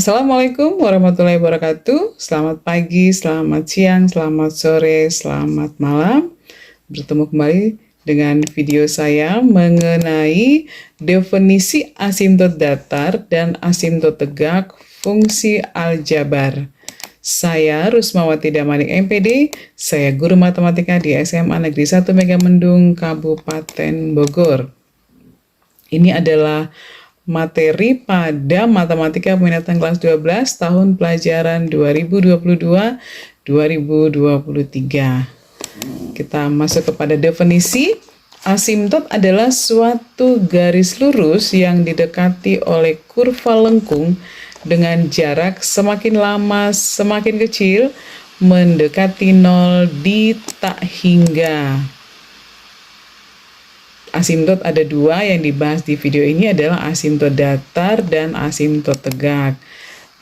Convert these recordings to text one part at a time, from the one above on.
Assalamualaikum warahmatullahi wabarakatuh. Selamat pagi, selamat siang, selamat sore, selamat malam. Bertemu kembali dengan video saya mengenai definisi asimtot datar dan asimtot tegak fungsi aljabar. Saya Rusmawati Damanik MPD, saya guru matematika di SMA Negeri 1 Megamendung, Kabupaten Bogor. Ini adalah materi pada Matematika Peminatan kelas 12 tahun pelajaran 2022-2023. Kita masuk kepada definisi. Asimtot adalah suatu garis lurus yang didekati oleh kurva lengkung dengan jarak semakin lama semakin kecil mendekati 0 di tak hingga. Asimtot ada dua yang dibahas di video ini adalah asimtot datar dan asimtot tegak.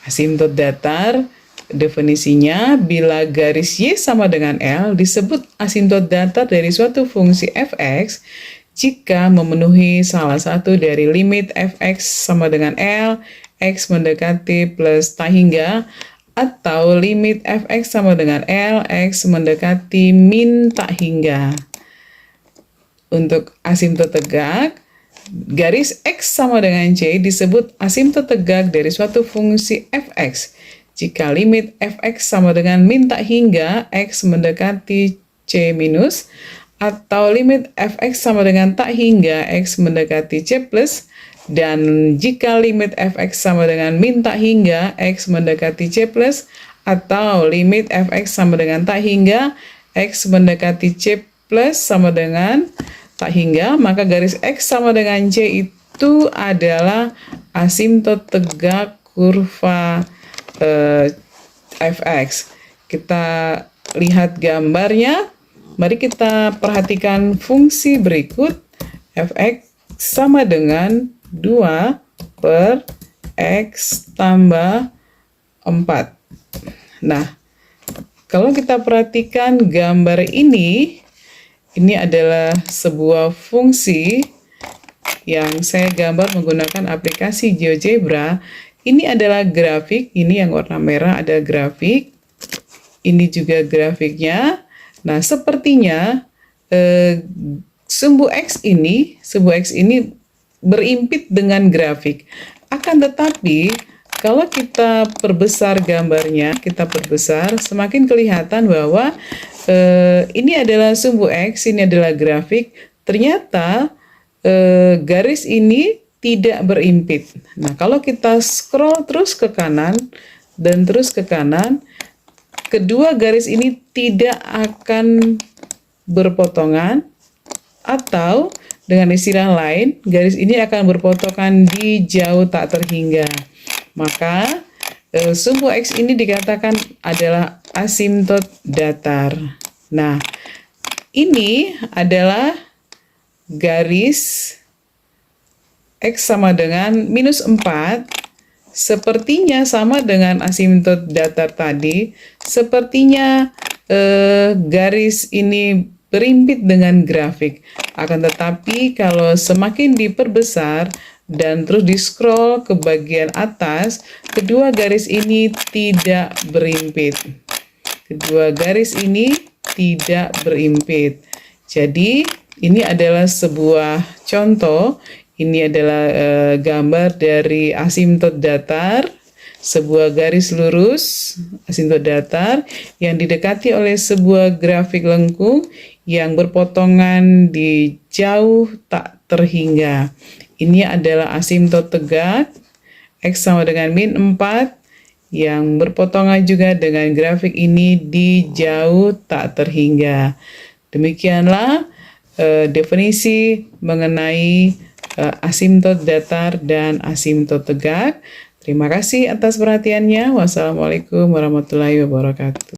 Asimtot datar definisinya bila garis Y sama dengan L disebut asimtot datar dari suatu fungsi fx jika memenuhi salah satu dari limit fx sama dengan L, x mendekati plus tak hingga, atau limit fx sama dengan L, x mendekati min tak hingga. Untuk asimtot tegak, garis X sama dengan C disebut asimtot tegak dari suatu fungsi fx. Jika limit fx sama dengan min tak hingga, X mendekati C minus, atau limit fx sama dengan tak hingga, X mendekati C plus, dan jika limit fx sama dengan min tak hingga, X mendekati C plus, atau limit fx sama dengan tak hingga, X mendekati C plus sama dengan tak hingga, maka garis X sama dengan C itu adalah asimtot tegak kurva fx. Kita lihat gambarnya. Mari kita perhatikan fungsi berikut. Fx sama dengan 2 per X tambah 4. Nah, kalau kita perhatikan gambar ini adalah sebuah fungsi yang saya gambar menggunakan aplikasi GeoGebra. Ini adalah grafik, ini yang warna merah ada grafik, ini juga grafiknya. Nah, sepertinya sumbu X ini berimpit dengan grafik. Akan tetapi, kalau kita perbesar gambarnya, semakin kelihatan bahwa ini adalah sumbu X, ini adalah grafik. Ternyata garis ini tidak berimpit. Nah, kalau kita scroll terus ke kanan dan terus ke kanan, kedua garis ini tidak akan berpotongan, atau dengan istilah lain, garis ini akan berpotongan di jauh tak terhingga. Maka sumbu X ini dikatakan adalah asimtot datar. Nah, ini adalah garis X sama dengan minus 4. Sepertinya sama dengan asimtot datar tadi. Sepertinya garis ini berimpit dengan grafik. Akan tetapi kalau semakin diperbesar dan terus di-scroll ke bagian atas, kedua garis ini tidak berimpit. Kedua garis ini tidak berimpit. Jadi, ini adalah sebuah contoh. Ini adalah gambar dari asimtot datar, sebuah garis lurus asimtot datar yang didekati oleh sebuah grafik lengkung yang berpotongan di jauh tak terhingga. Ini adalah asimtot tegak, X sama dengan min 4, yang berpotongan juga dengan grafik ini di jauh tak terhingga. Demikianlah definisi mengenai asimtot datar dan asimtot tegak. Terima kasih atas perhatiannya. Wassalamualaikum warahmatullahi wabarakatuh.